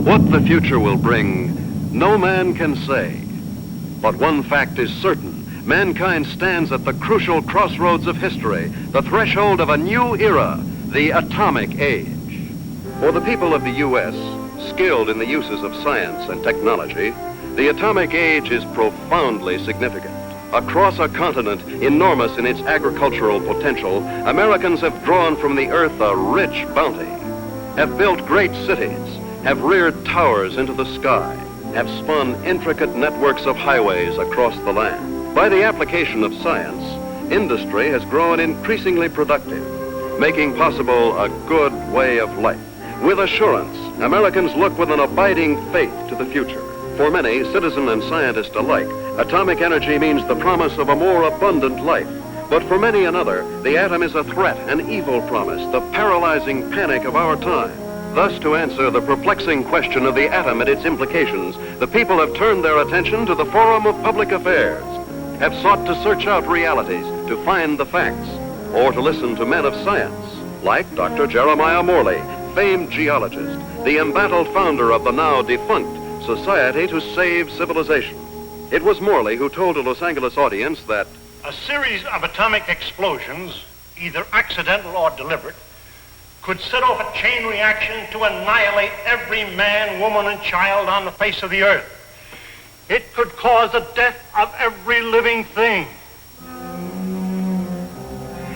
What the future will bring, no man can say. But one fact is certain. Mankind stands at the crucial crossroads of history, the threshold of a new era, the atomic age. For the people of the U.S., skilled in the uses of science and technology, the atomic age is profoundly significant. Across a continent enormous in its agricultural potential, Americans have drawn from the earth a rich bounty, have built great cities, have reared towers into the sky, have spun intricate networks of highways across the land. By the application of science, industry has grown increasingly productive, making possible a good way of life. With assurance, Americans look with an abiding faith to the future. For many, citizen and scientist alike, atomic energy means the promise of a more abundant life. But for many another, the atom is a threat, an evil promise, the paralyzing panic of our time. Thus, to answer the perplexing question of the atom and its implications, the people have turned their attention to the forum of public affairs, have sought to search out realities, to find the facts, or to listen to men of science, like Dr. Jeremiah Morley, famed geologist, the embattled founder of the now defunct Society to Save Civilization. It was Morley who told a Los Angeles audience that a series of atomic explosions, either accidental or deliberate, could set off a chain reaction to annihilate every man, woman, and child on the face of the earth. It could cause the death of every living thing.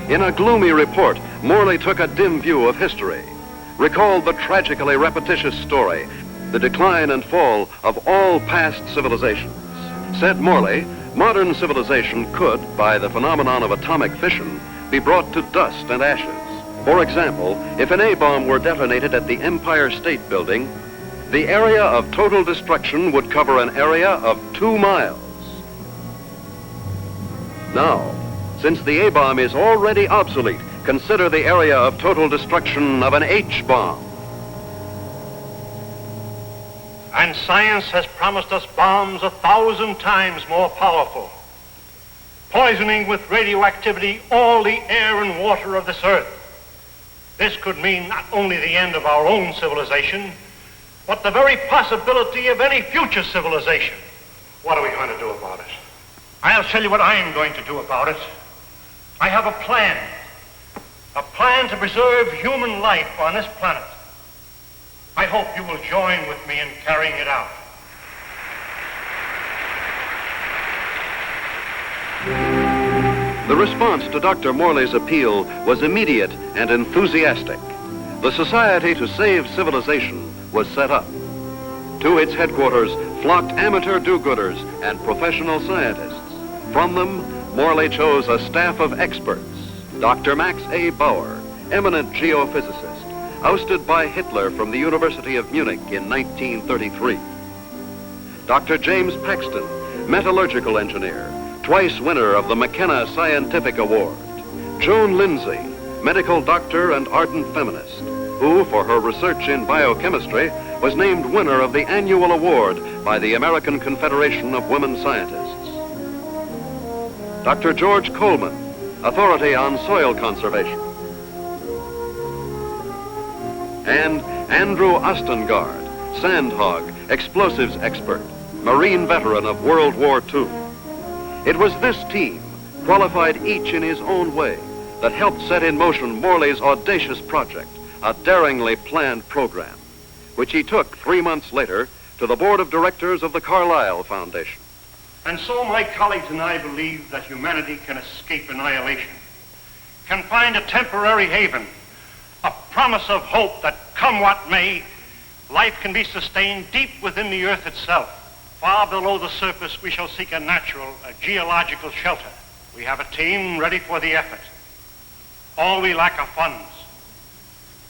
In a gloomy report, Morley took a dim view of history, recalled the tragically repetitious story, the decline and fall of all past civilizations. Said Morley, modern civilization could, by the phenomenon of atomic fission, be brought to dust and ashes. For example, if an A-bomb were detonated at the Empire State Building, the area of total destruction would cover an area of 2 miles. Now, since the A-bomb is already obsolete, consider the area of total destruction of an H-bomb. And science has promised us bombs 1,000 times more powerful, poisoning with radioactivity all the air and water of this earth. This could mean not only the end of our own civilization, but the very possibility of any future civilization. What are we going to do about it? I'll tell you what I am going to do about it. I have a plan to preserve human life on this planet. I hope you will join with me in carrying it out. The response to Dr. Morley's appeal was immediate and enthusiastic. The Society to Save Civilization was set up. To its headquarters flocked amateur do-gooders and professional scientists. From them, Morley chose a staff of experts. Dr. Max A. Bauer, eminent geophysicist, ousted by Hitler from the University of Munich in 1933. Dr. James Paxton, metallurgical engineer, twice winner of the McKenna Scientific Award. Joan Lindsay, medical doctor and ardent feminist, who, for her research in biochemistry, was named winner of the annual award by the American Confederation of Women Scientists. Dr. George Coleman, authority on soil conservation. And Andrew Ostengard, sandhog, explosives expert, Marine veteran of World War II. It was this team, qualified each in his own way, that helped set in motion Morley's audacious project, a daringly planned program, which he took 3 months later to the board of directors of the Carlyle Foundation. And so my colleagues and I believe that humanity can escape annihilation, can find a temporary haven, a promise of hope that, come what may, life can be sustained deep within the earth itself. Far below the surface, we shall seek a natural, a geological shelter. We have a team ready for the effort. All we lack are funds.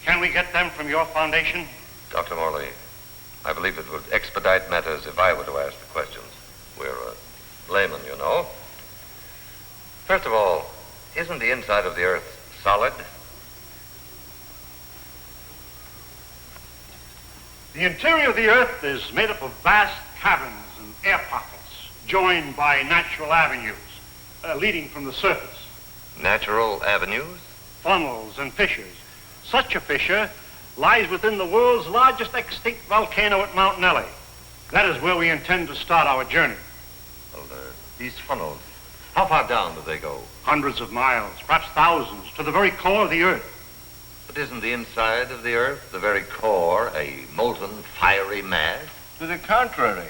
Can we get them from your foundation? Dr. Morley, I believe it would expedite matters if I were to ask the questions. We're laymen, you know. First of all, isn't the inside of the earth solid? The interior of the earth is made up of vast caverns and air pockets, joined by natural avenues leading from the surface. Natural avenues? Funnels and fissures. Such a fissure lies within the world's largest extinct volcano at Mount Nelly. That is where we intend to start our journey. Well, these funnels, how far down do they go? Hundreds of miles, perhaps thousands, to the very core of the Earth. But isn't the inside of the Earth, the very core, a molten, fiery mass? To the contrary.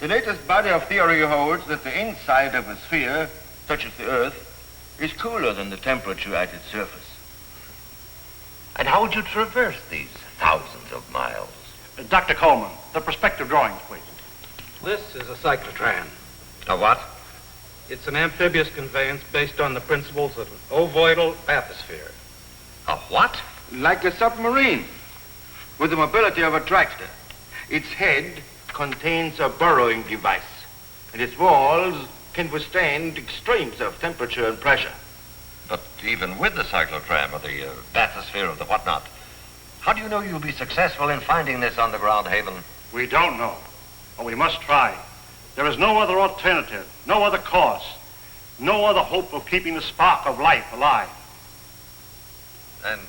The latest body of theory holds that the inside of a sphere, such as the Earth, is cooler than the temperature at its surface. And how would you traverse these thousands of miles? Dr. Coleman, the perspective drawings, please. This is a cyclotram. A what? It's an amphibious conveyance based on the principles of an ovoidal bathysphere. A what? Like a submarine, with the mobility of a tractor. Its head contains a burrowing device, and its walls can withstand extremes of temperature and pressure. But even with the cyclotram or the bathysphere or the whatnot, how do you know you'll be successful in finding this underground haven? We don't know, but we must try. There is no other alternative, no other course, no other hope of keeping the spark of life alive. And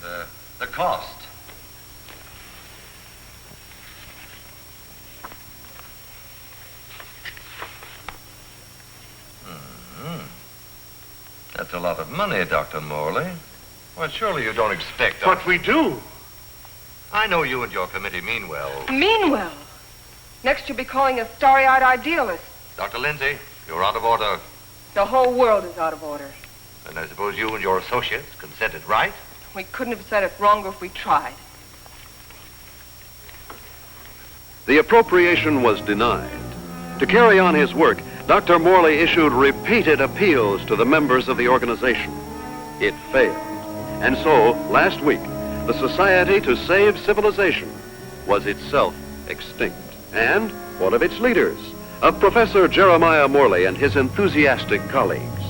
the cost? That's a lot of money, Dr. Morley. Well, surely you don't expect... But we do. I know you and your committee mean well. Mean well? Next you'll be calling us starry-eyed idealists. Dr. Lindsay, you're out of order. The whole world is out of order. And I suppose you and your associates can set it right? We couldn't have said it wronger if we tried. The appropriation was denied. To carry on his work, Dr. Morley issued repeated appeals to the members of the organization. It failed. And so, last week, the Society to Save Civilization was itself extinct. And one of its leaders, of Professor Jeremiah Morley and his enthusiastic colleagues.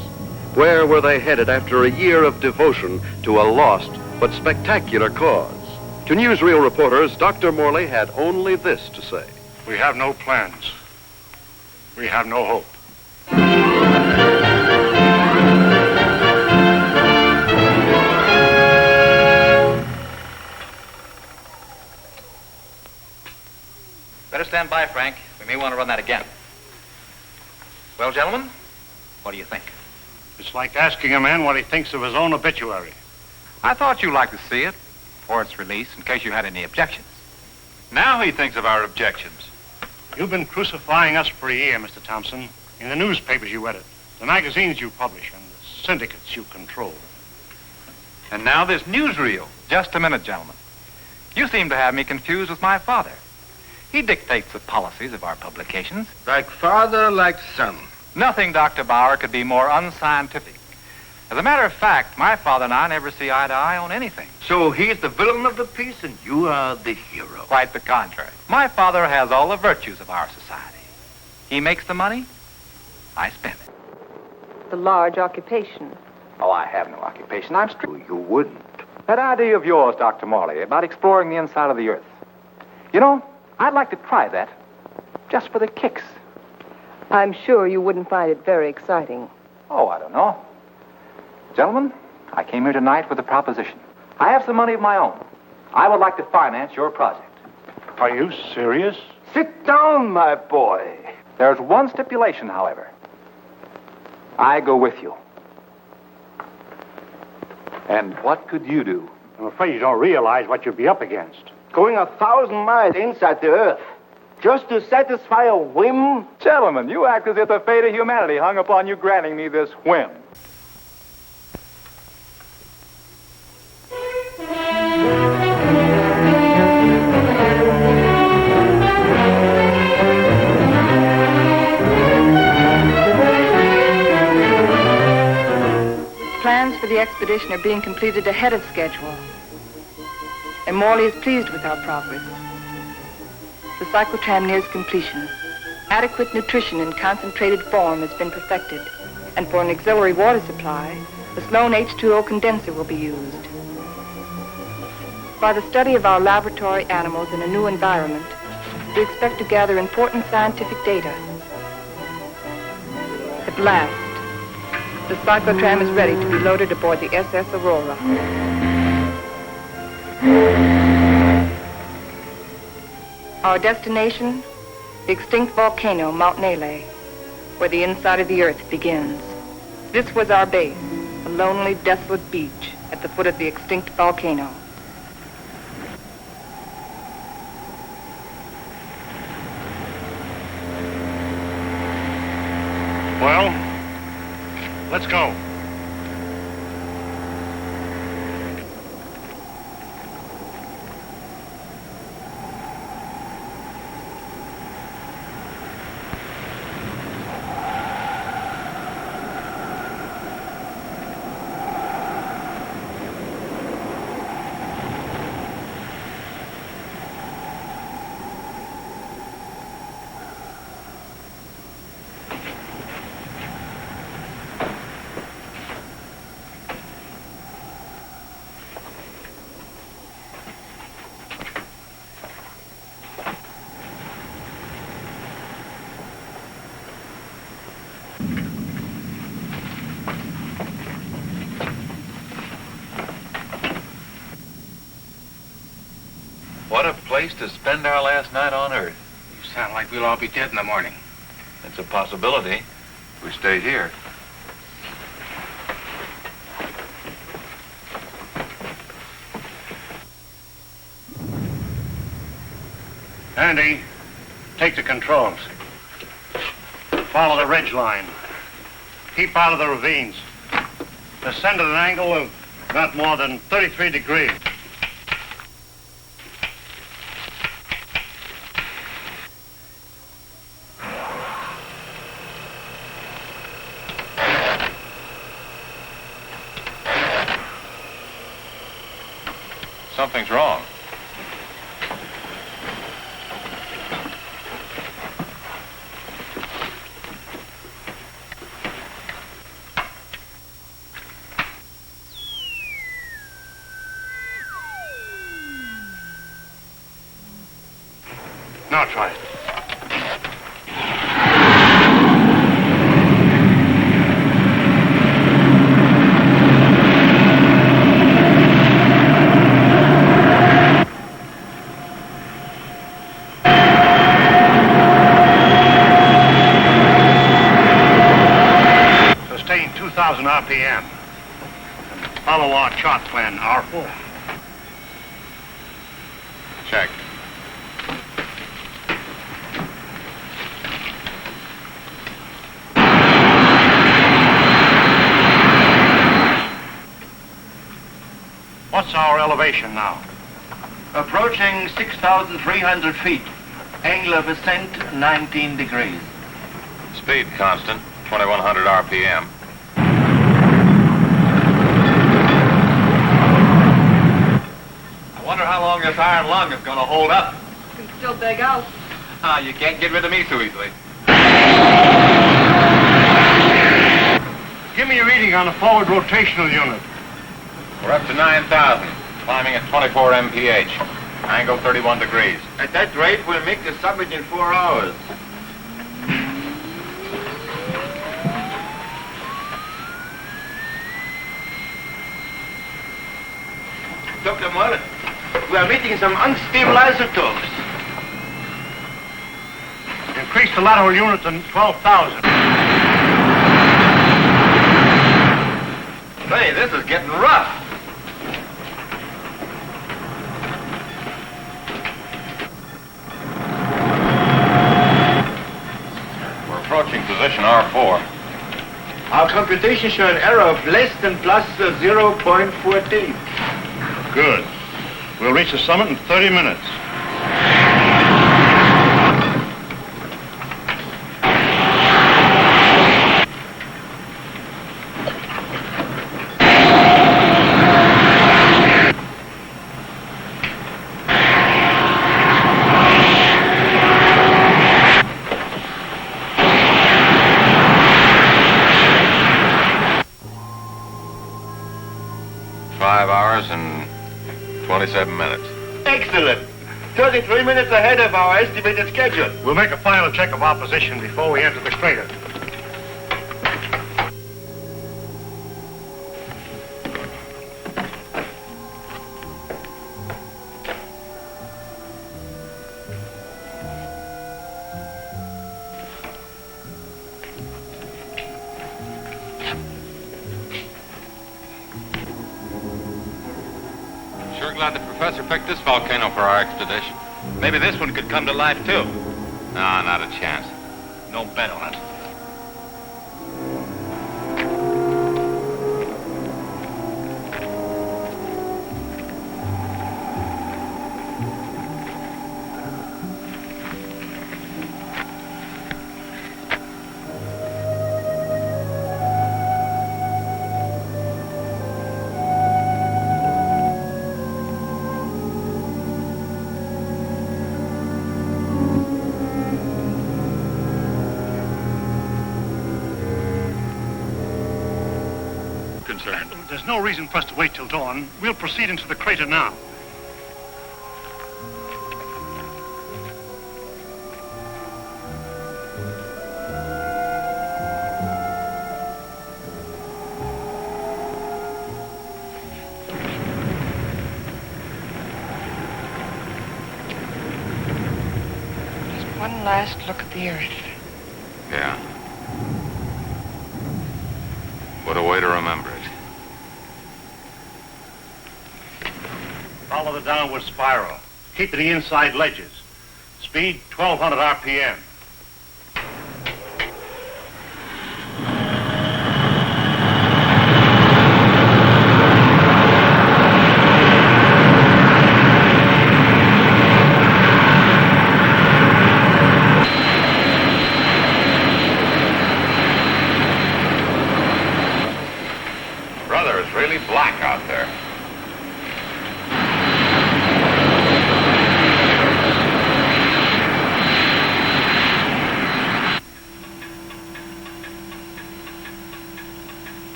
Where were they headed after a year of devotion to a lost but spectacular cause? To newsreel reporters, Dr. Morley had only this to say. We have no plans. We have no hope. Better stand by, Frank. We may want to run that again. Well, gentlemen, what do you think? It's like asking a man what he thinks of his own obituary. I thought you'd like to see it, or its release, in case you had any objections. Now he thinks of our objections. You've been crucifying us for a year, Mr. Thompson, in the newspapers you edit, the magazines you publish, and the syndicates you control. And now this newsreel. Just a minute, gentlemen. You seem to have me confused with my father. He dictates the policies of our publications. Like father, like son. Nothing, Dr. Bauer, could be more unscientific. As a matter of fact, my father and I never see eye to eye on anything. So he's the villain of the piece and you are the hero. Quite the contrary. My father has all the virtues of our society. He makes the money, I spend it. The large occupation. Oh, I have no occupation. I'm straight. You wouldn't. That idea of yours, Dr. Morley, about exploring the inside of the Earth. You know, I'd like to try that, just for the kicks. I'm sure you wouldn't find it very exciting. Oh, I don't know. Gentlemen, I came here tonight with a proposition. I have some money of my own. I would like to finance your project. Are you serious? Sit down, my boy. There's one stipulation, however. I go with you. And what could you do? I'm afraid you don't realize what you'd be up against. Going 1,000 miles inside the Earth, just to satisfy a whim? Gentlemen, you act as if the fate of humanity hung upon you granting me this whim. Plans for the expedition are being completed ahead of schedule. And Morley is pleased with our progress. The cyclotram nears completion. Adequate nutrition in concentrated form has been perfected. And for an auxiliary water supply, the Sloan H2O condenser will be used. By the study of our laboratory animals in a new environment, we expect to gather important scientific data. At last, the cyclotram is ready to be loaded aboard the SS Aurora. Our destination, the extinct volcano, Mount Nele, where the inside of the earth begins. This was our base, a lonely, desolate beach at the foot of the extinct volcano. Well, let's go. What a place to spend our last night on Earth. You sound like we'll all be dead in the morning. It's a possibility if we stay here. Andy, take the controls. Follow the ridge line. Keep out of the ravines. Descend at an angle of not more than 33 degrees. Something's wrong. Now try it. Sustain 2,000 RPM. And follow our chart plan, R4. Check. What's our elevation now? Approaching 6,300 feet. Angle of ascent, 19 degrees. Speed constant, 2,100 RPM. I wonder how long this iron lung is going to hold up. You can still beg out. You can't get rid of me so easily. Give me a reading on the forward rotational unit. We're up to 9,000, climbing at 24 mph. Angle 31 degrees. At that rate, we'll make the summit in 4 hours. Dr. Muller, we are meeting some unstable isotopes. Increase the lateral unit to 12,000. Say, this is getting rough. We're approaching position R4. Our computations show an error of less than plus 0.14. Good. We'll reach the summit in 30 minutes. And 27 minutes. Excellent. 33 minutes ahead of our estimated schedule. We'll make a final check of our position before we enter the crater. professor picked this volcano for our expedition. Maybe this one could come to life, too. No, not a chance. No bet on it. There's no reason for us to wait till dawn. We'll proceed into the crater now. Just one last look at the earth. Yeah. What a way to remember it. Follow the downward spiral. Keep to the inside ledges. Speed 1,200 RPM. Brother, it's really black out there.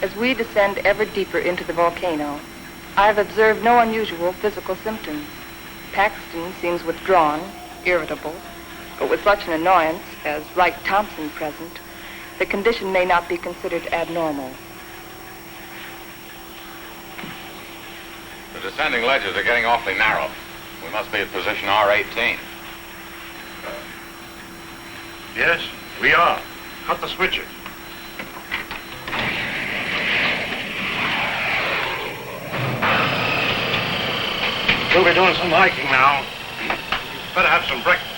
As we descend ever deeper into the volcano, I have observed no unusual physical symptoms. Paxton seems withdrawn, irritable, but with such an annoyance as Wright Thompson present, the condition may not be considered abnormal. The descending ledges are getting awfully narrow. We must be at position R18. Yes, we are. Cut the switches. We'll be doing some hiking now. Better have some breakfast.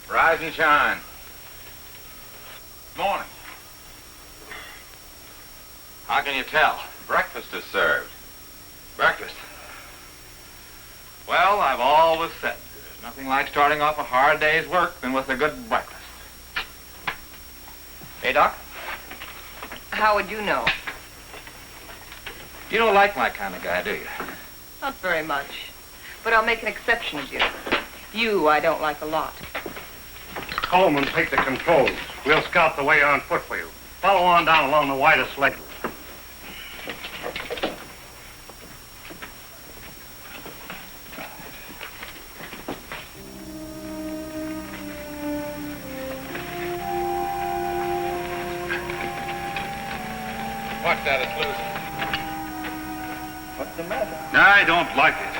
Rise and shine. Morning. How can you tell? Breakfast is served. Breakfast. Well, I've always said there's nothing like starting off a hard day's work than with a good breakfast. Hey, Doc? How would you know? You don't like my kind of guy, do you? Not very much. But I'll make an exception of you. You I don't like a lot. Coleman, take the controls. We'll scout the way on foot for you. Follow on down along the widest ledge. Watch that, it's loose. What's the matter? I don't like it.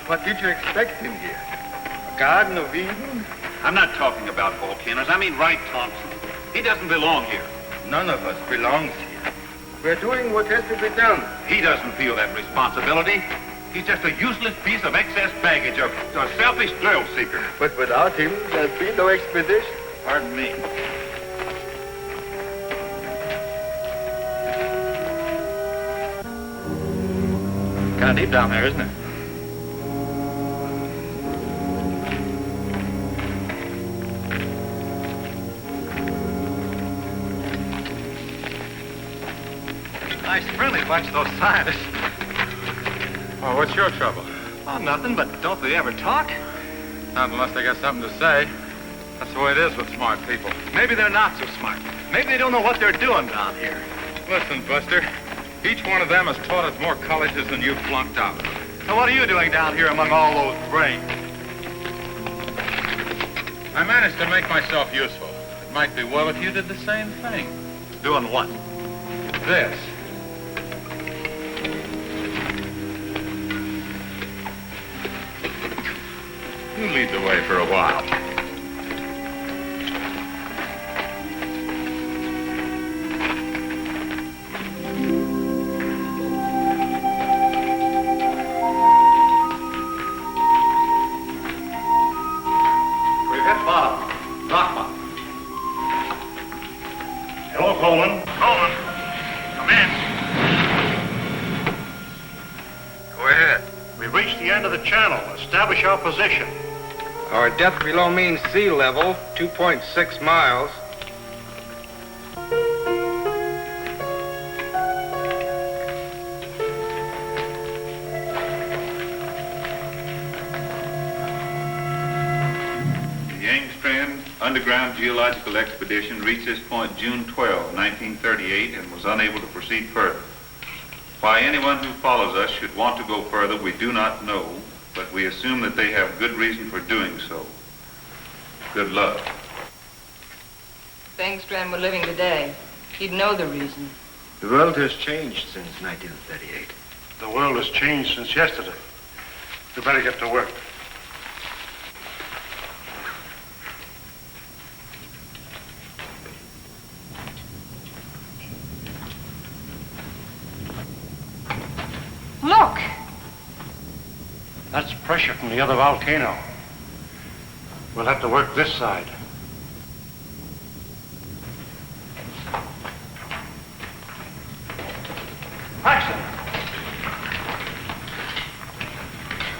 What did you expect in here? A Garden of Eden? I'm not talking about volcanoes. I mean Wright Thompson. He doesn't belong here. None of us belongs here. We're doing what has to be done. He doesn't feel that responsibility. He's just a useless piece of excess baggage, a selfish thrill seeker. But without him, there'd be no expedition. Pardon me. Kind of deep down there, isn't it? Nice friendly bunch, those scientists. Oh, what's your trouble? Oh, nothing, but don't they ever talk? Not unless they got something to say. That's the way it is with smart people. Maybe they're not so smart. Maybe they don't know what they're doing down here. Listen, Buster. Each one of them has taught us more colleges than you've flunked out. So what are you doing down here among all those brains? I managed to make myself useful. It might be well if you did the same thing. Doing what? This. You lead the way for a while. We've hit bottom. Rock bottom. Hello, Coleman. Coleman, come in. Go ahead. We've reached the end of the channel. Establish our position. Our depth below mean sea level, 2.6 miles. The Engstrand Underground Geological Expedition reached this point June 12, 1938, and was unable to proceed further. Why anyone who follows us should want to go further, we do not know, but we assume that they have good reason for doing so. Good luck. If Engstrand were living today, he'd know the reason. The world has changed since 1938. The world has changed since yesterday. We better get to work. Look! That's pressure from the other volcano. We'll have to work this side. Paxton!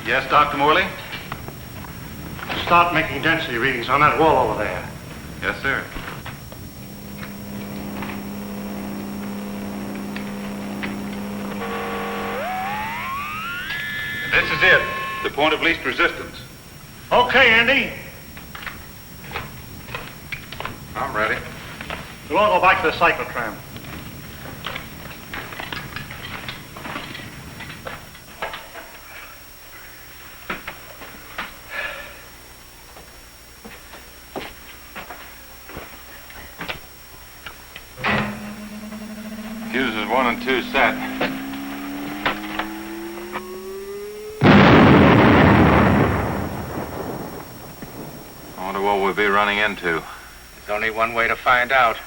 Yes, Dr. Morley? Start making density readings on that wall over there. Yes, sir. This is it. The point of least resistance. Okay, Andy. I'm ready. We'll all go back to the cyclotram. Fuses 1 and 2 set. I wonder what we'll be running into. There's only one way to find out.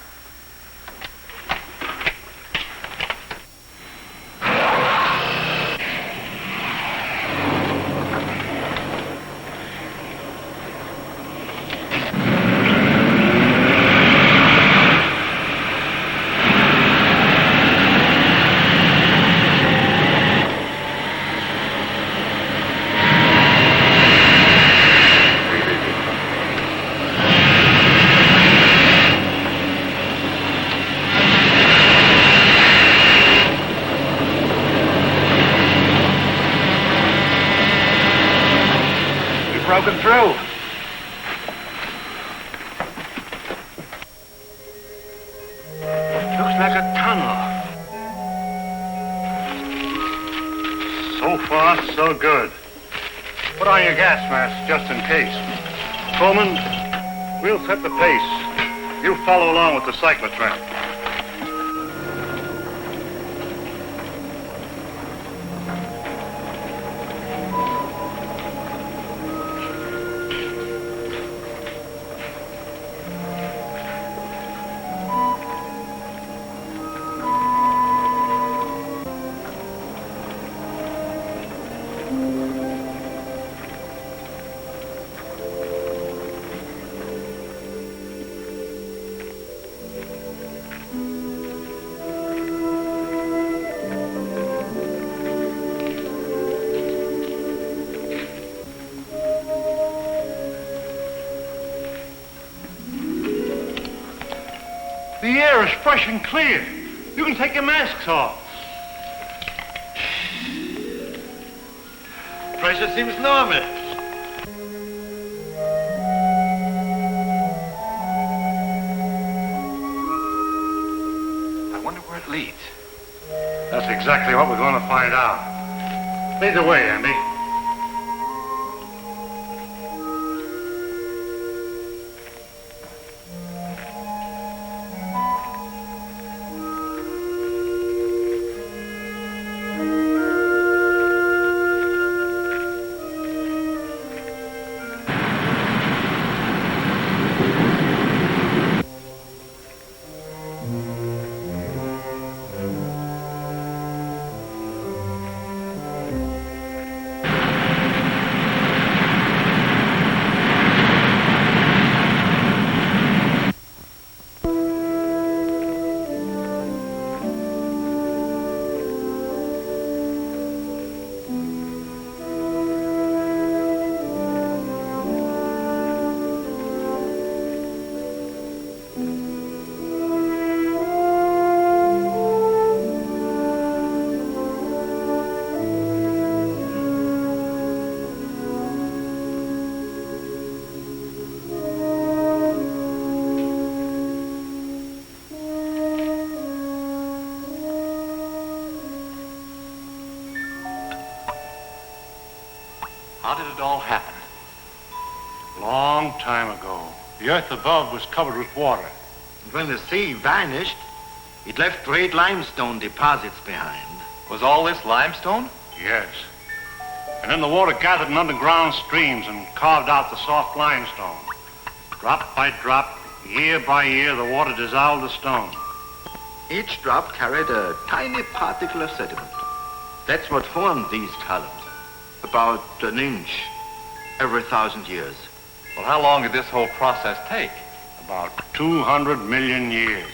Broken through. Looks like a tunnel. So far, so good. Put on your gas mask just in case. Coleman, we'll set the pace. You follow along with the cyclotram. The air is fresh and clear. You can take your masks off. Pressure seems normal. I wonder where it leads. That's exactly what we're going to find out. Lead the way, Andy. How did it all happen? Long time ago, the earth above was covered with water. And when the sea vanished, it left great limestone deposits behind. Was all this limestone? Yes. And then the water gathered in underground streams and carved out the soft limestone. Drop by drop, year by year, the water dissolved the stone. Each drop carried a tiny particle of sediment. That's what formed these columns. About an inch every 1,000 years. Well, how long did this whole process take? About 200 million years.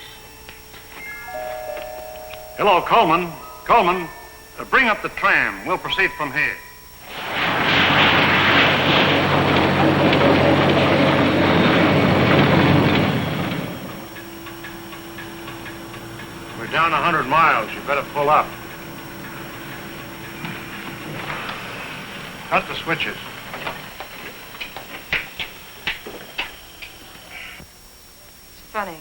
Hello, Coleman. Coleman, bring up the tram. We'll proceed from here. We're down 100 miles. You better pull up. Cut the switches. It's funny.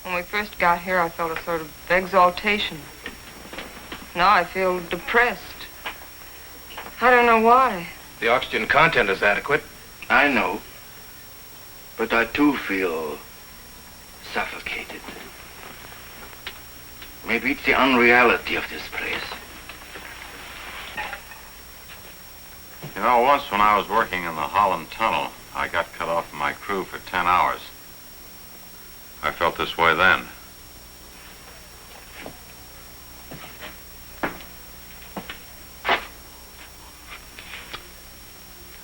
When we first got here, I felt a sort of exaltation. Now I feel depressed. I don't know why. The oxygen content is adequate. I know. But I too feel suffocated. Maybe it's the unreality of this place. You know, once when I was working in the Holland Tunnel, I got cut off from my crew for 10 hours. I felt this way then.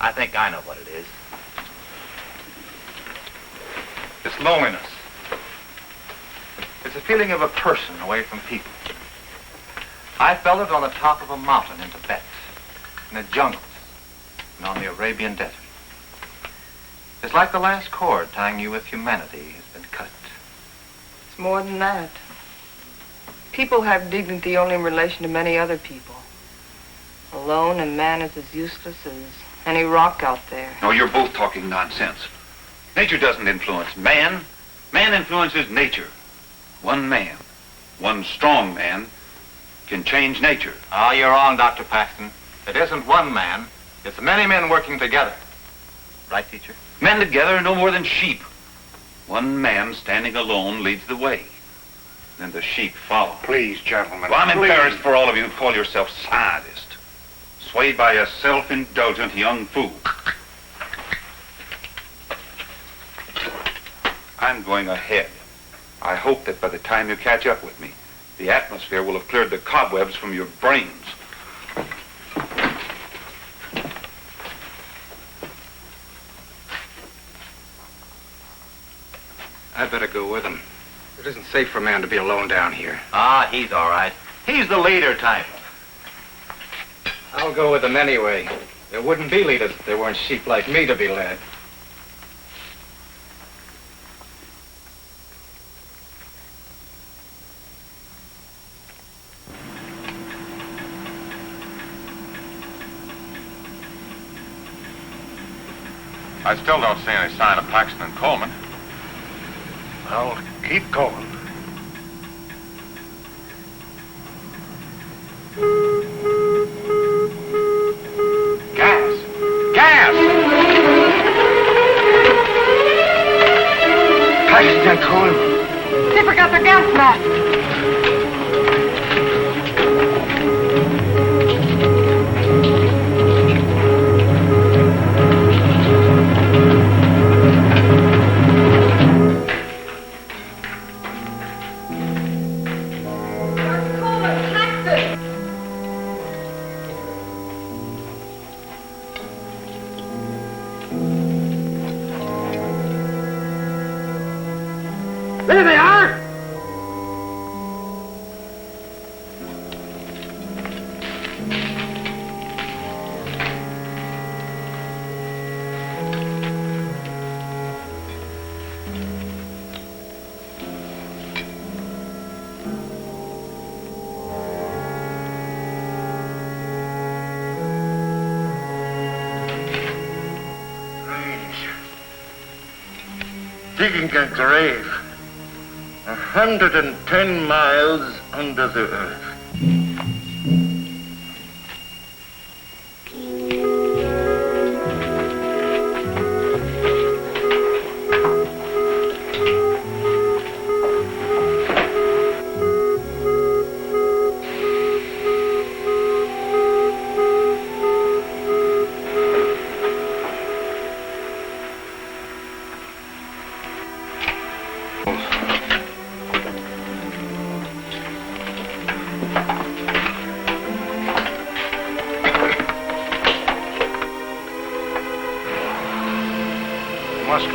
I think I know what it is. It's loneliness. It's a feeling of a person away from people. I felt it on the top of a mountain in Tibet, in the jungles, and on the Arabian desert. It's like the last cord tying you with humanity has been cut. It's more than that. People have dignity only in relation to many other people. Alone, a man is as useless as any rock out there. No, you're both talking nonsense. Nature doesn't influence man. Man influences nature. One man, one strong man, can change nature. Oh, you're wrong, Dr. Paxton. It isn't one man. It's many men working together. Right, teacher? Men together are no more than sheep. One man standing alone leads the way. Then the sheep follow. Please, gentlemen. Well, I'm please. embarrassed for all of you who call yourself scientists. Swayed by a self-indulgent young fool. I'm going ahead. I hope that by the time you catch up with me, the atmosphere will have cleared the cobwebs from your brains. I'd better go with him. It isn't safe for a man to be alone down here. Ah, he's all right. He's the leader type. I'll go with them anyway. There wouldn't be leaders if there weren't sheep like me to be led. I still don't see any sign of Paxton and Coleman. Well, keep going. Gas! Gas! Paxton and Coleman. They forgot their gas mask. There they are! Digging a grave 110 miles under the earth.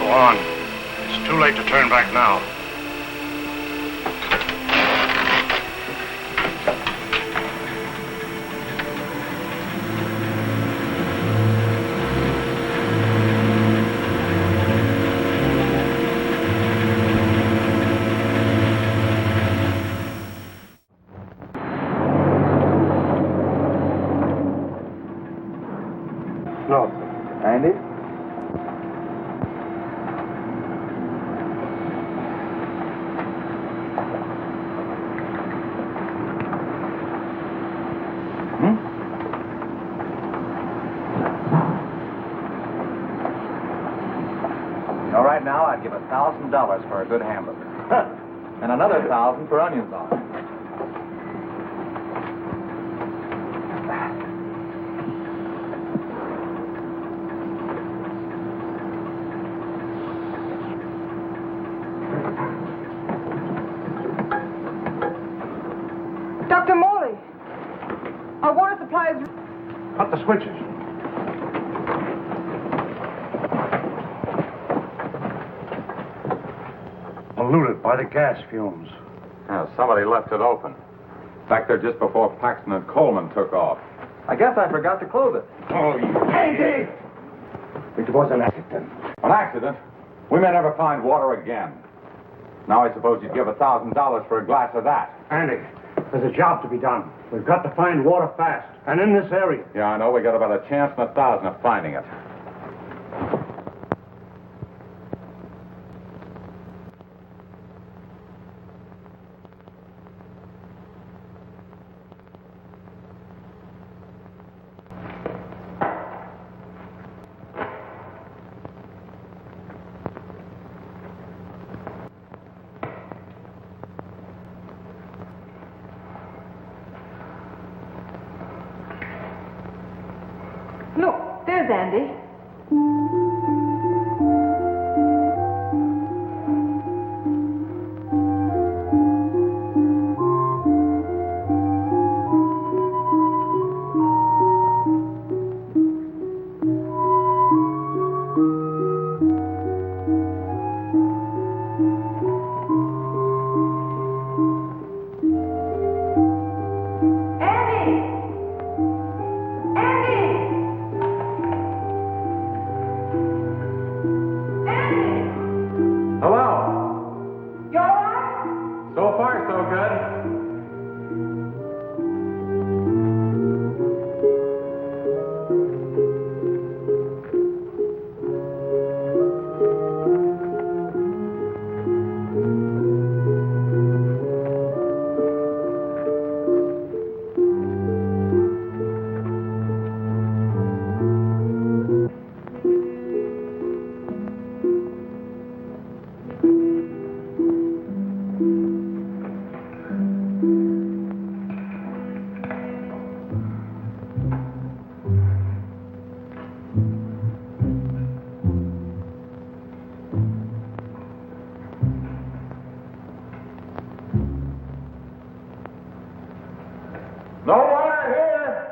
on. It's too late to turn back now. Andy? All right, now I'd give $1,000 for a good hamburger. And another 1,000 for onions on it. Dr. Morley, our water supply is... Cut the switches. Polluted by the gas fumes. Yeah, somebody left it open. Back there just before Paxton and Coleman took off. I guess I forgot to close it. Oh, you... Andy! It was an accident. An accident? We may never find water again. Now I suppose you'd give $1,000 for a glass of that. Andy, there's a job to be done. We've got to find water fast, and in this area. Yeah, I know. We got about a chance in 1,000 of finding it. Look, there's Andy. No water here!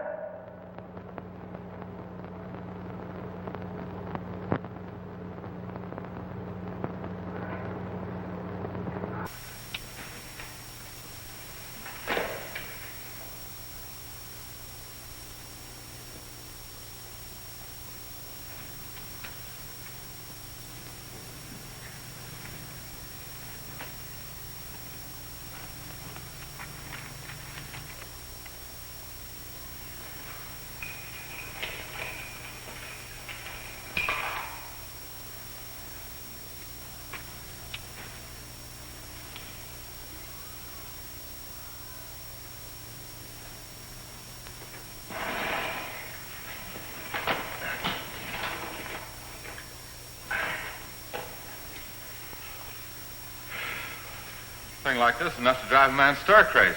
Thing like this enough to drive a man stir crazy.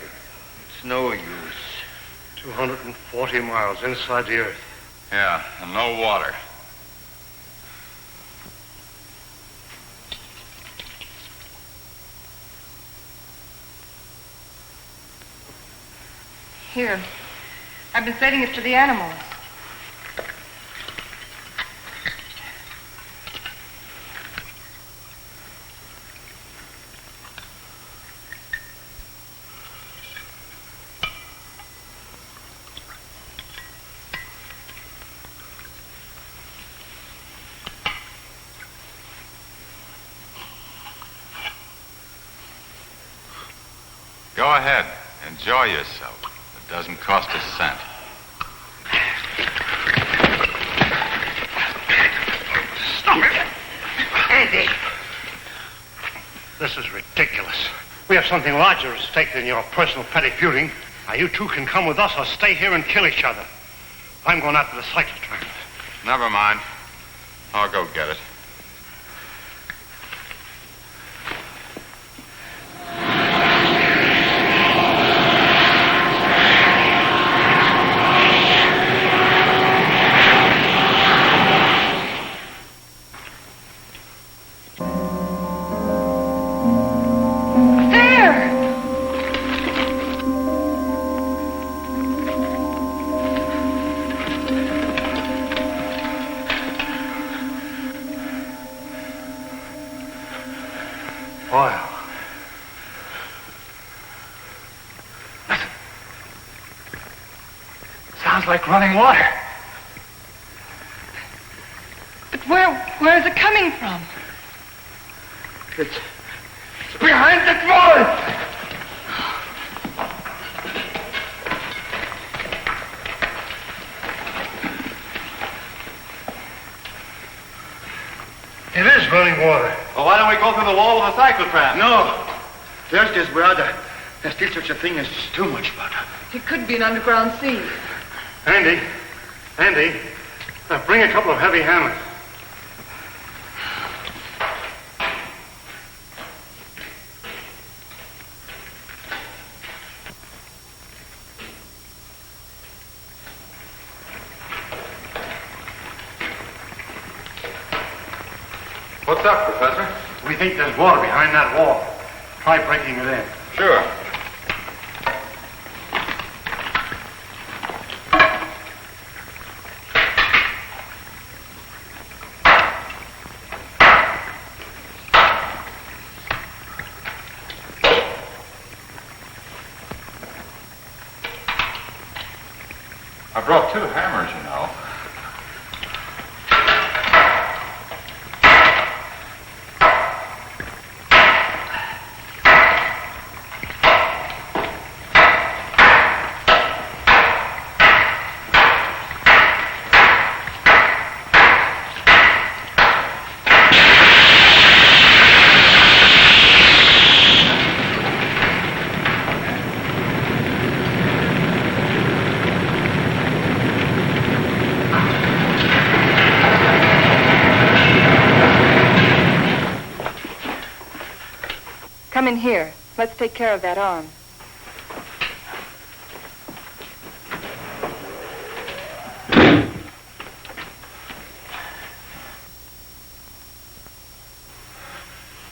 It's no use. 240 miles inside the earth. Yeah, and no water. Here. I've been setting it to the animals. Go ahead. Enjoy yourself. It doesn't cost a cent. Stop it! Andy! This is ridiculous. We have something larger at stake than your personal petty feuding. Now, you two can come with us or stay here and kill each other. I'm going after the cyclotron. Never mind. I'll go get it. Like running water. But where is it coming from? It's behind the wall. It is running water. Well, why don't we go through the wall of the cyclotron? No. There's this brother. There's still such a thing as too much butter. It could be an underground sea. Andy, bring a couple of heavy hammers. What's up, Professor? We think there's water behind that wall. Try breaking it in. Sure. I brought 2 hammers, you know. Come in here. Let's take care of that arm.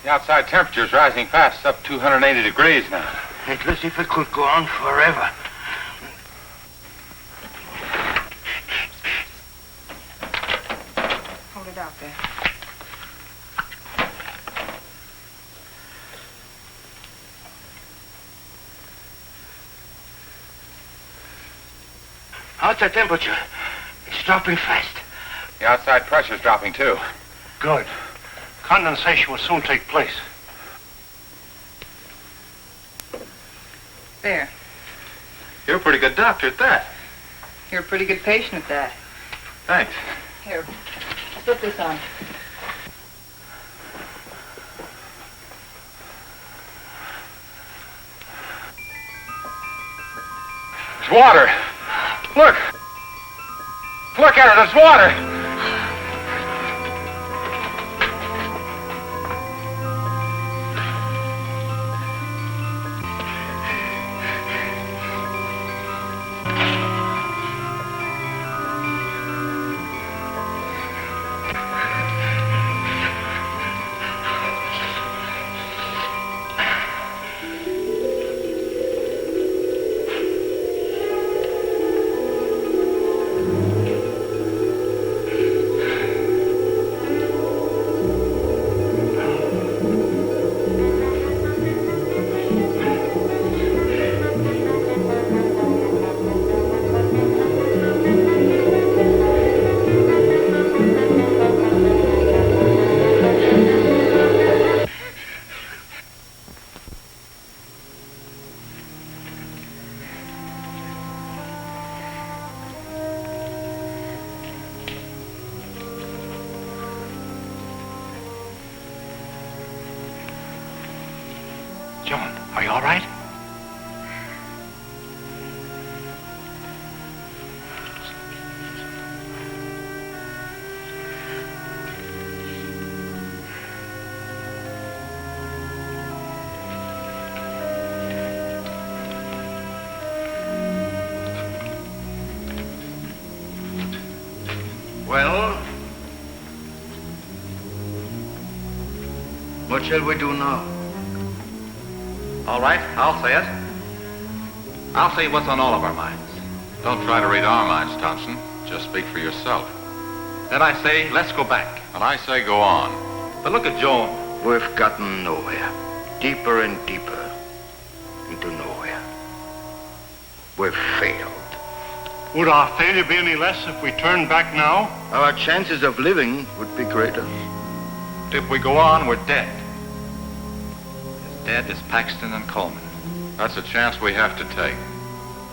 The outside temperature is rising fast. It's up 280 degrees now. It looks as if it could go on forever. Hold it out there. How's the temperature? It's dropping fast. The outside pressure's dropping, too. Good. Condensation will soon take place. There. You're a pretty good doctor at that. You're a pretty good patient at that. Thanks. Here, slip this on. It's water. Look. Look at it. It's water. Joan, are you all right? Well, what shall we do now? All right, I'll say it. I'll say what's on all of our minds. Don't try to read our minds, Thompson. Just speak for yourself. Then I say, let's go back. And I say go on. But look at Joan. We've gotten nowhere. Deeper and deeper into nowhere. We've failed. Would our failure be any less if we turn back now? Our chances of living would be greater. If we go on, we're dead. As dead as Paxton and Coleman. That's a chance we have to take.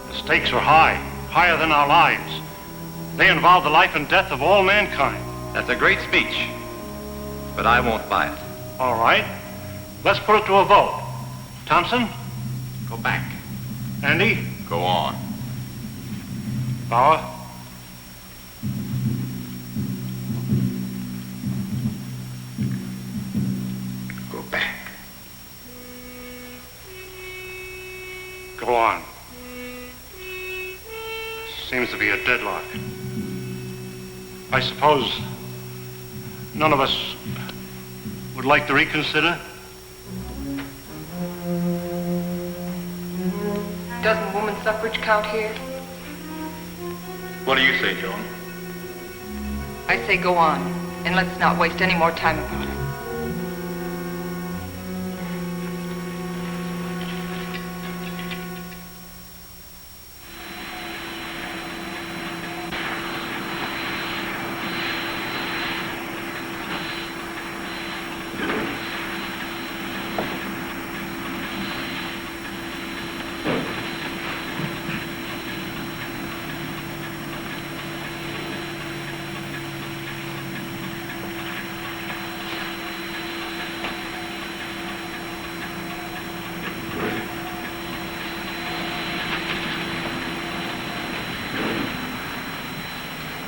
The stakes are high, higher than our lives. They involve the life and death of all mankind. That's a great speech, but I won't buy it. All right, let's put it to a vote. Thompson? Go back. Andy? Go on. Bauer? Go back. Go on. Seems to be a deadlock. I suppose none of us would like to reconsider? Doesn't woman suffrage count here? What do you say, Joan? I say go on, and let's not waste any more time about it.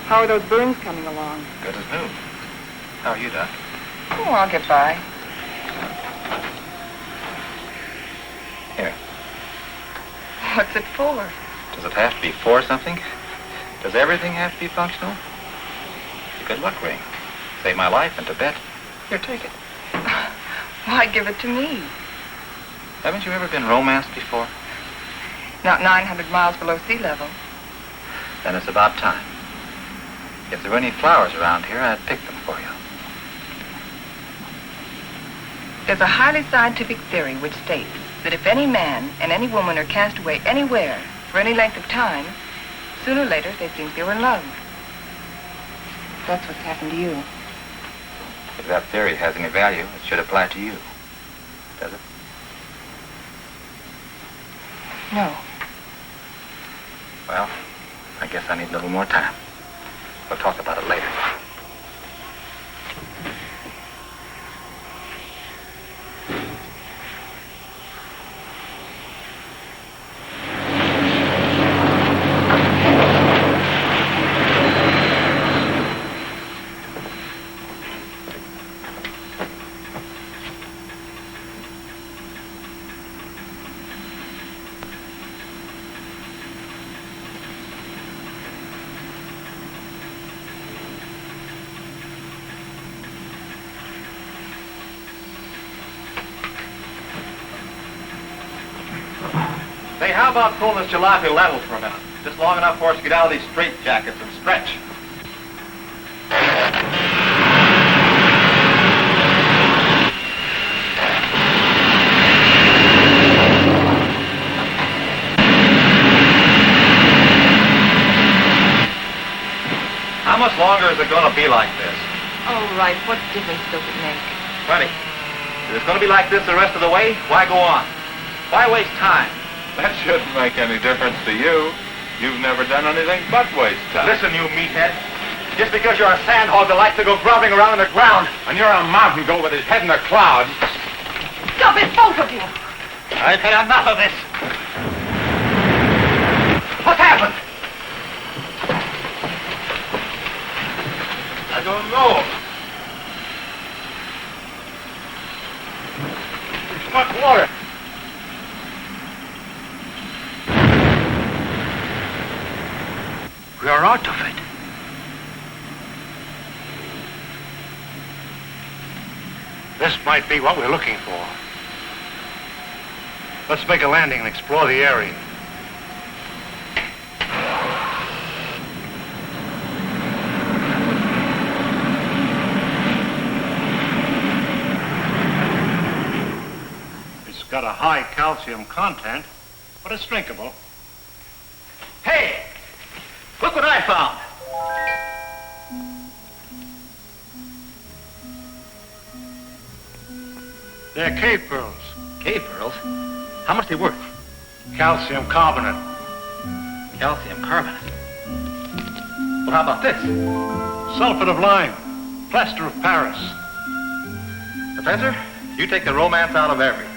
How are those burns coming along? Good as new. How are you, Doc? Oh, I'll get by. Here. What's it for? Does it have to be for something? Does everything have to be functional? It's a good luck ring. Saved my life in Tibet. Here, take it. Why give it to me? Haven't you ever been romanced before? Not 900 miles below sea level. Then it's about time. If there were any flowers around here, I'd pick them for you. There's a highly scientific theory which states that if any man and any woman are cast away anywhere for any length of time, sooner or later they think they were in love. That's what's happened to you. If that theory has any value, it should apply to you. Does it? No. Well, I guess I need a little more time. We'll talk about it later. Say, how about pulling this jalopy level for a minute? Just long enough for us to get out of these straitjackets and stretch. How much longer is it going to be like this? All right, what difference does it make? Plenty. If it's going to be like this the rest of the way, why go on? Why waste time? That shouldn't make any difference to you. You've never done anything but waste time. Listen, you meathead. Just because you're a sandhog that likes to go groveling around in the ground. And you're a mountain goat with his head in the clouds. Stop it, both of you! I've had enough of this. What happened? I don't know. We struck water. We are out of it. This might be what we're looking for. Let's make a landing and explore the area. It's got a high calcium content, but it's drinkable. Hey! Look what I found. They're cave pearls. Cave pearls? How much they worth? Calcium carbonate. Calcium carbonate. Well, how about this? Sulfate of lime. Plaster of Paris. Professor, you take the romance out of everything.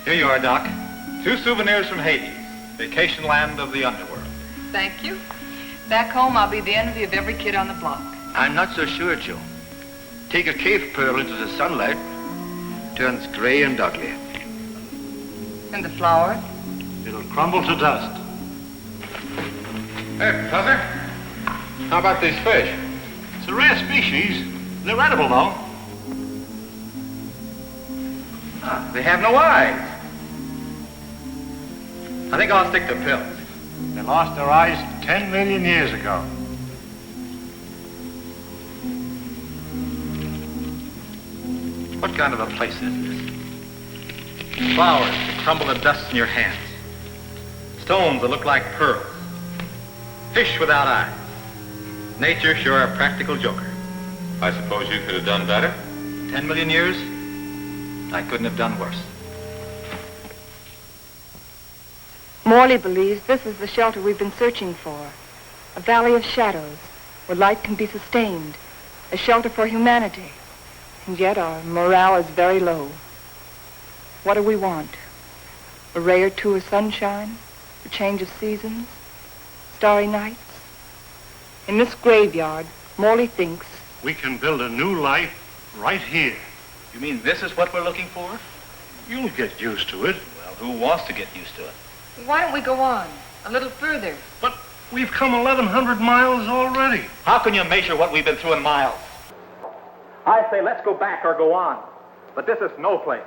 Here you are, Doc. 2 souvenirs from Hades, vacation land of the underworld. Thank you. Back home, I'll be the envy of every kid on the block. I'm not so sure, Joe. Take a cave pearl into the sunlight, turns gray and ugly. And the flower? It'll crumble to dust. Hey, Professor. How about these fish? It's a rare species. They're edible, though. They have no eyes. I think I'll stick to pills. They lost their eyes 10 million years ago. What kind of a place is this? Flowers that crumble to dust in your hands. Stones that look like pearls. Fish without eyes. Nature sure a practical joker. I suppose you could have done better? 10 million years, I couldn't have done worse. Morley believes this is the shelter we've been searching for. A valley of shadows where life can be sustained. A shelter for humanity. And yet our morale is very low. What do we want? A ray or two of sunshine? A change of seasons? Starry nights? In this graveyard, Morley thinks We can build a new life right here. You mean this is what we're looking for? You'll get used to it. Well, who wants to get used to it? Why don't we go on a little further? But we've come 1,100 miles already. How can you measure what we've been through in miles? I say let's go back or go on. But this is no place.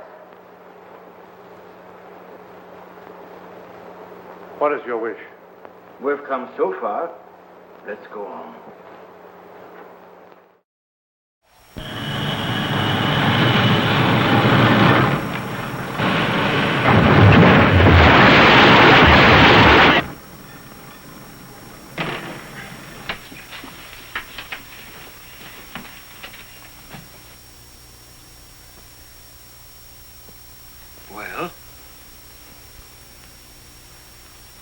What is your wish? We've come so far, let's go on. Well,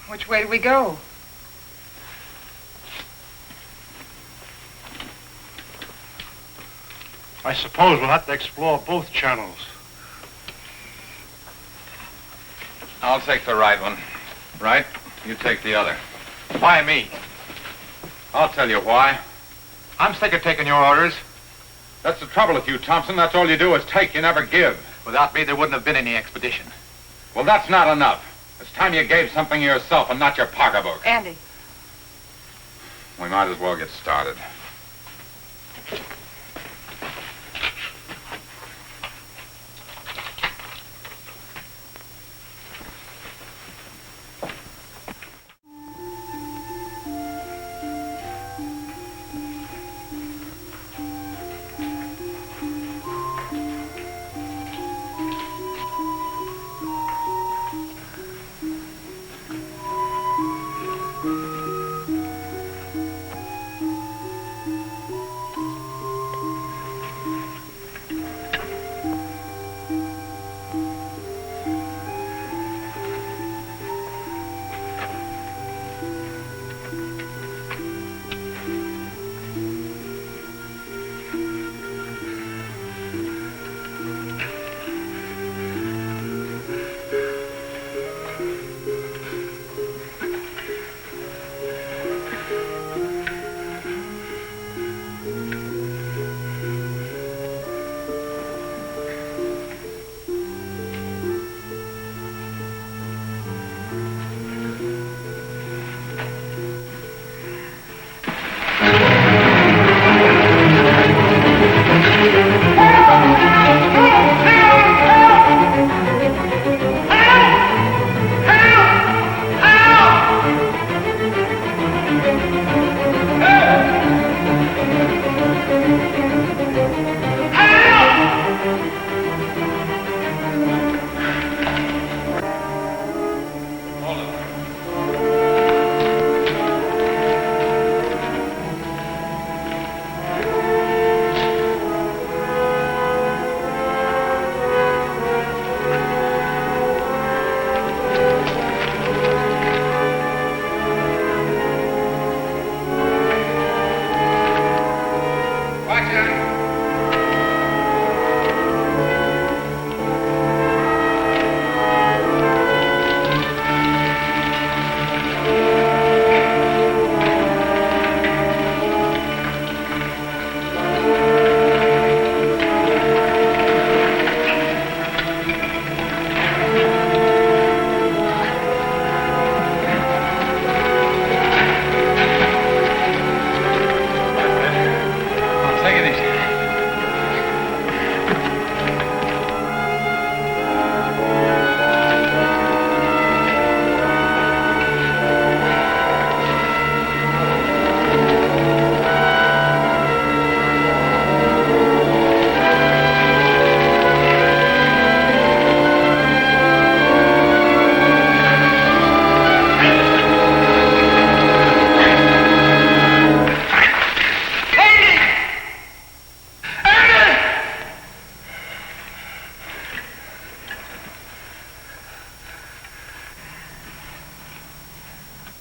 Which way do we go? I suppose we'll have to explore both channels. I'll take the right one. Right? You take the other. Why me? I'll tell you why. I'm sick of taking your orders. That's the trouble with you, Thompson. That's all you do is take, you never give. Without me, there wouldn't have been any expedition. Well, that's not enough. It's time you gave something yourself and not your pocketbook. Andy. We might as well get started.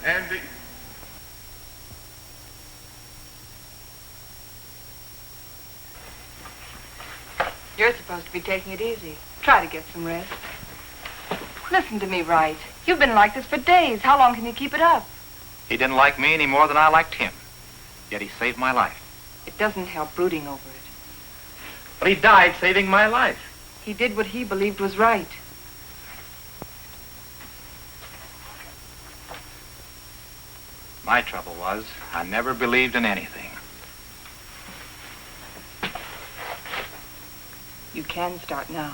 Andy. You're supposed to be taking it easy. Try to get some rest. Listen to me, Wright. You've been like this for days. How long can you keep it up? He didn't like me any more than I liked him. Yet he saved my life. It doesn't help brooding over it. But he died saving my life. He did what he believed was right. My trouble was, I never believed in anything. You can start now.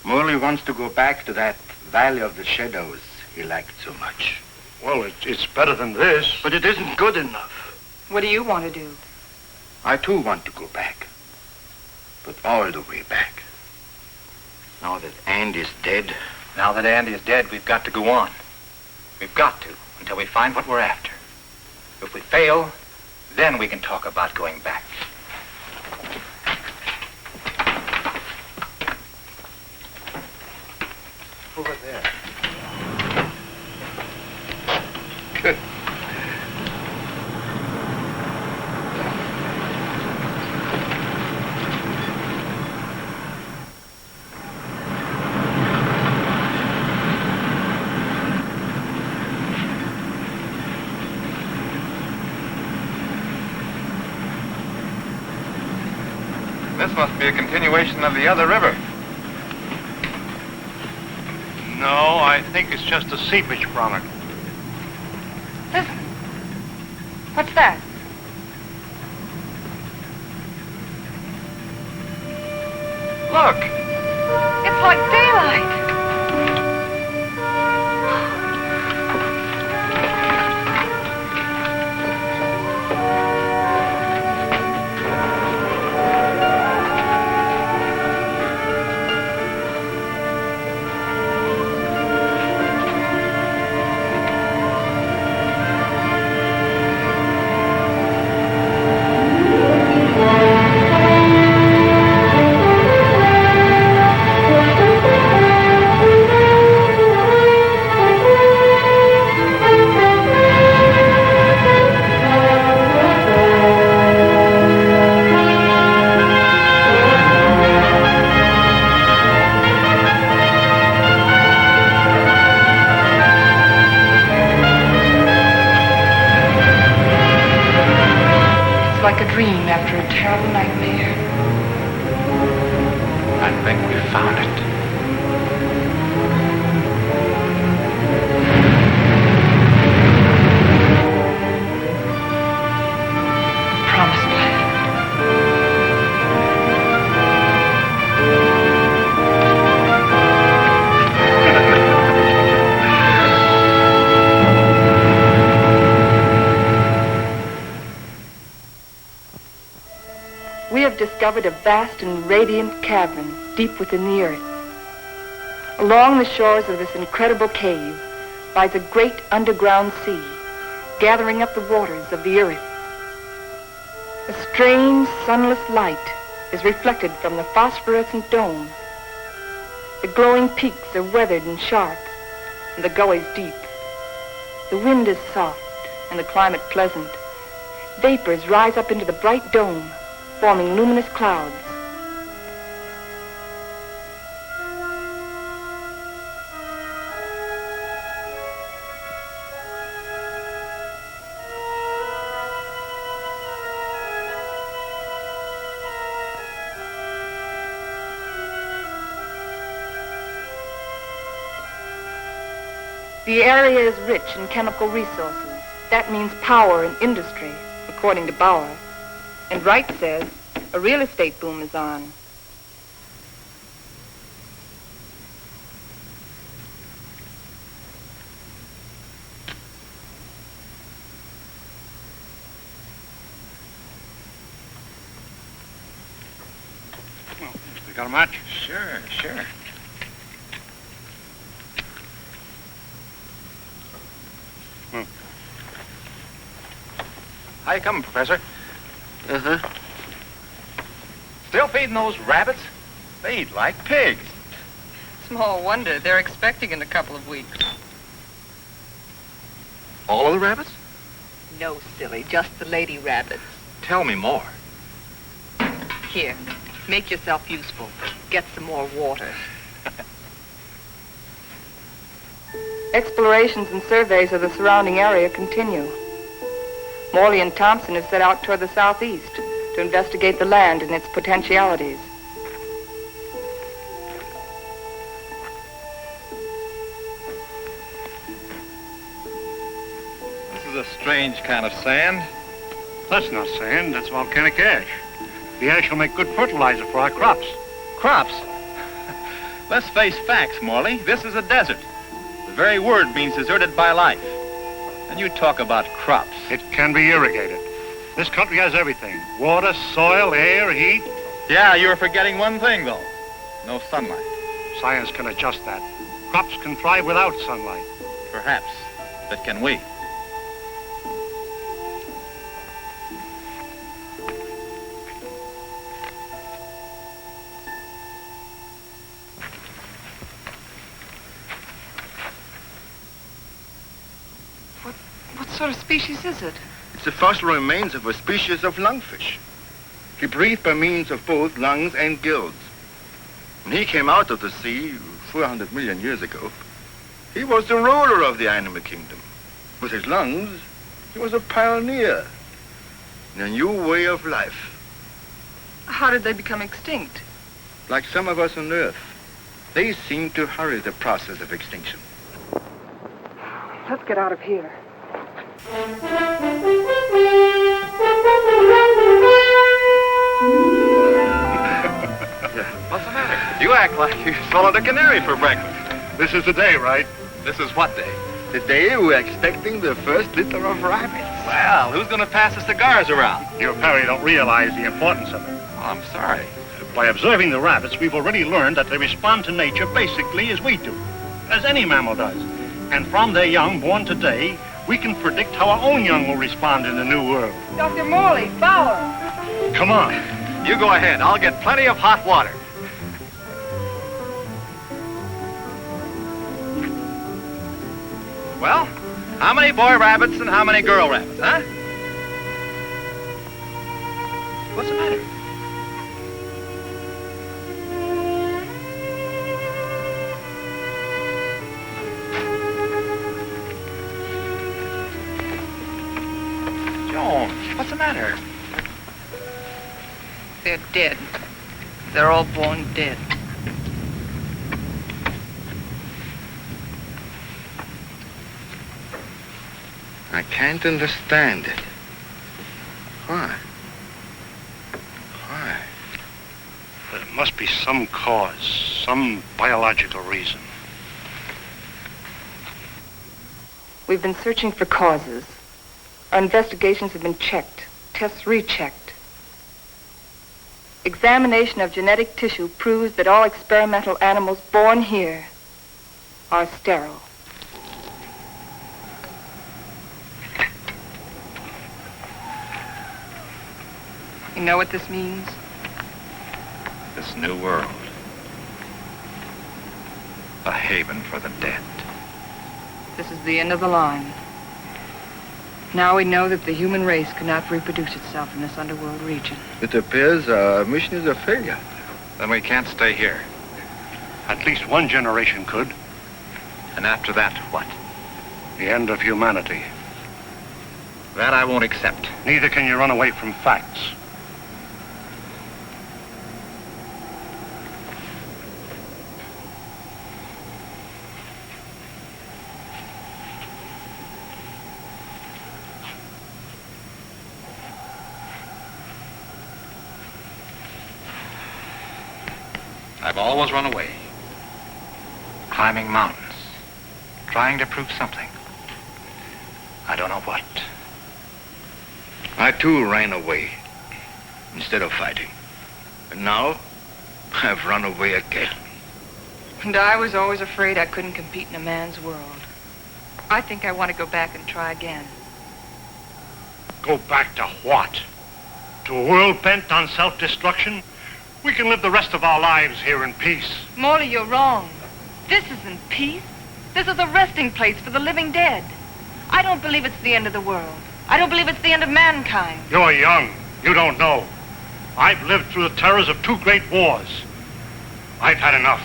Morley wants to go back to that Valley of the Shadows he liked so much. Well, it's better than this. But it isn't good enough. What do you want to do? I too want to go back. But all the way back. Now that Andy's dead. Now that Andy is dead, we've got to go on. We've got to, until we find what we're after. If we fail, then we can talk about going back. Over there. Good. This must be a continuation of the other river. No, I think it's just a seepage from it. Listen. What's that? Look! It's like daylight. Like a dream after a terrible nightmare. I think we found it. Promised land. We have discovered a vast and radiant cavern deep within the earth. Along the shores of this incredible cave lies a great underground sea, gathering up the waters of the earth. A strange, sunless light is reflected from the phosphorescent dome. The glowing peaks are weathered and sharp, and the gullies deep. The wind is soft, and the climate pleasant. Vapors rise up into the bright dome, forming luminous clouds. The area is rich in chemical resources. That means power and industry, according to Bauer. And Wright says a real estate boom is on. You got a match? Sure. How you coming, Professor? Uh-huh. Still feeding those rabbits? They eat like pigs. Small wonder. They're expecting in a couple of weeks. All of the rabbits? No, silly. Just the lady rabbits. Tell me more. Here, make yourself useful. Get some more water. Explorations and surveys of the surrounding area continue. Morley and Thompson have set out toward the southeast to investigate the land and its potentialities. This is a strange kind of sand. That's not sand, that's volcanic ash. The ash will make good fertilizer for our crops. Crops? Let's face facts, Morley. This is a desert. The very word means deserted by life. And you talk about crops. It can be irrigated. This country has everything. Water, soil, air, heat. Yeah, you're forgetting one thing, though. No sunlight. Science can adjust that. Crops can thrive without sunlight. Perhaps. But can we? What sort of species is it? It's the fossil remains of a species of lungfish. He breathed by means of both lungs and gills. When he came out of the sea 400 million years ago, he was the ruler of the animal kingdom. With his lungs, he was a pioneer in a new way of life. How did they become extinct? Like some of us on Earth, they seem to hurry the process of extinction. Let's get out of here. What's the matter? You act like you swallowed a canary for breakfast. This is the day, right? This is what day? The day we're expecting the first litter of rabbits. Well, who's going to pass the cigars around? You apparently don't realize the importance of it. Oh, I'm sorry. By observing the rabbits, we've already learned that they respond to nature basically as we do, as any mammal does. And from their young born today, we can predict how our own young will respond in the new world. Dr. Morley, Fowler. Come on. You go ahead. I'll get plenty of hot water. Well, how many boy rabbits and how many girl rabbits, huh? What's the matter? Joan, what's the matter? They're dead. They're all born dead. I can't understand it. Why? Why? There must be some cause, some biological reason. We've been searching for causes. Our investigations have been checked, tests rechecked. Examination of genetic tissue proves that all experimental animals born here are sterile. You know what this means? This new world. A haven for the dead. This is the end of the line. Now we know that the human race cannot reproduce itself in this underworld region. It appears our mission is a failure. Then we can't stay here. At least one generation could. And after that, what? The end of humanity. That I won't accept. Neither can you run away from facts. I've always run away. Climbing mountains. Trying to prove something. I don't know what. I too ran away instead of fighting. And now I've run away again. And I was always afraid I couldn't compete in a man's world. I think I want to go back and try again. Go back to what? To a world bent on self-destruction? We can live the rest of our lives here in peace. Morley, you're wrong. This isn't peace. This is a resting place for the living dead. I don't believe it's the end of the world. I don't believe it's the end of mankind. You're young. You don't know. I've lived through the terrors of 2 great wars. I've had enough.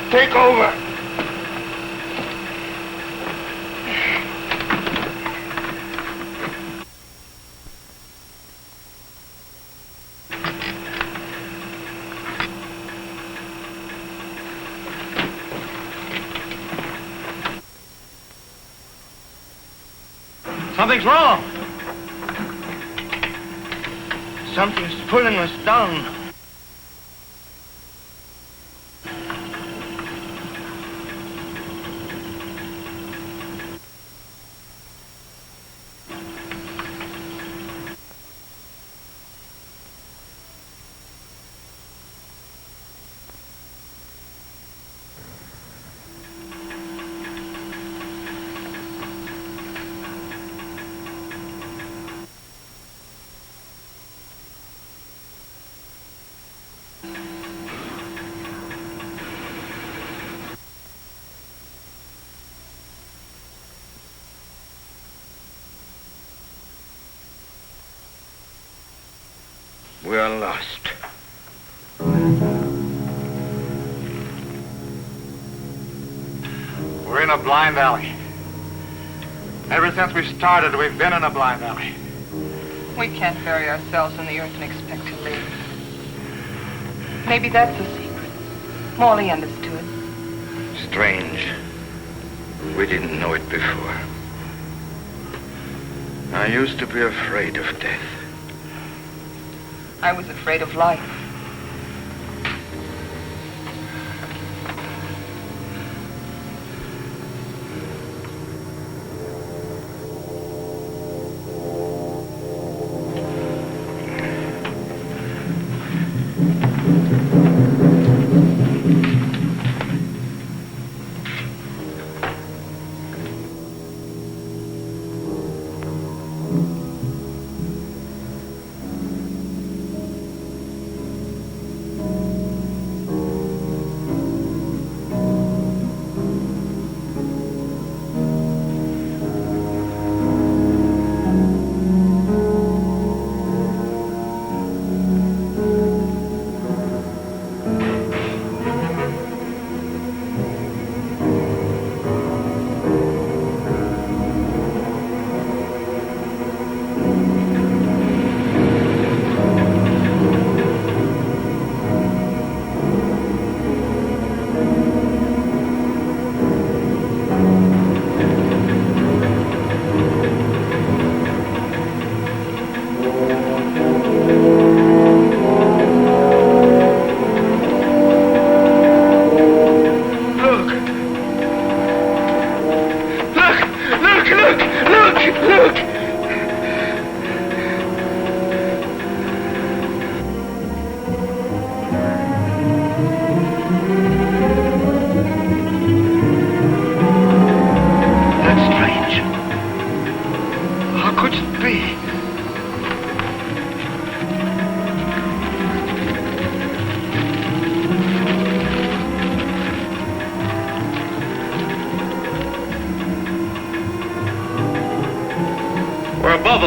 Take over. Something's wrong. Something's pulling us down. We are lost. We're in a blind alley. Ever since we started, we've been in a blind alley. We can't bury ourselves in the earth and expect to live. Maybe that's the secret. Morley understood. Strange. We didn't know it before. I used to be afraid of death. I was afraid of life.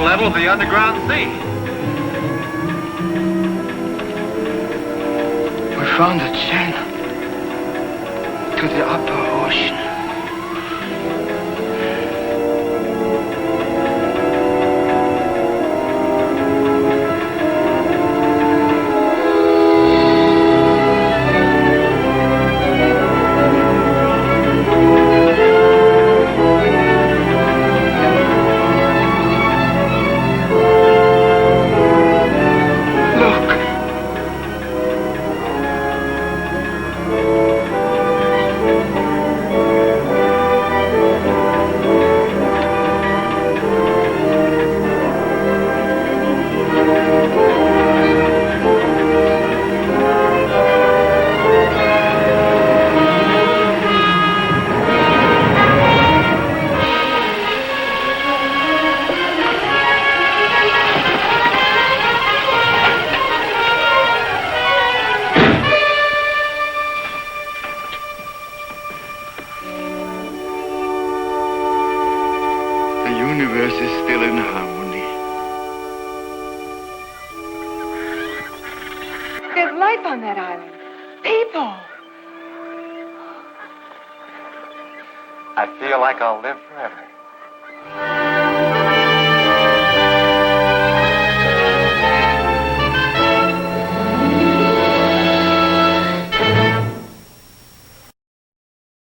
level of the underground sea. We found a channel to the upper ocean. On that island. People. I feel like I'll live forever.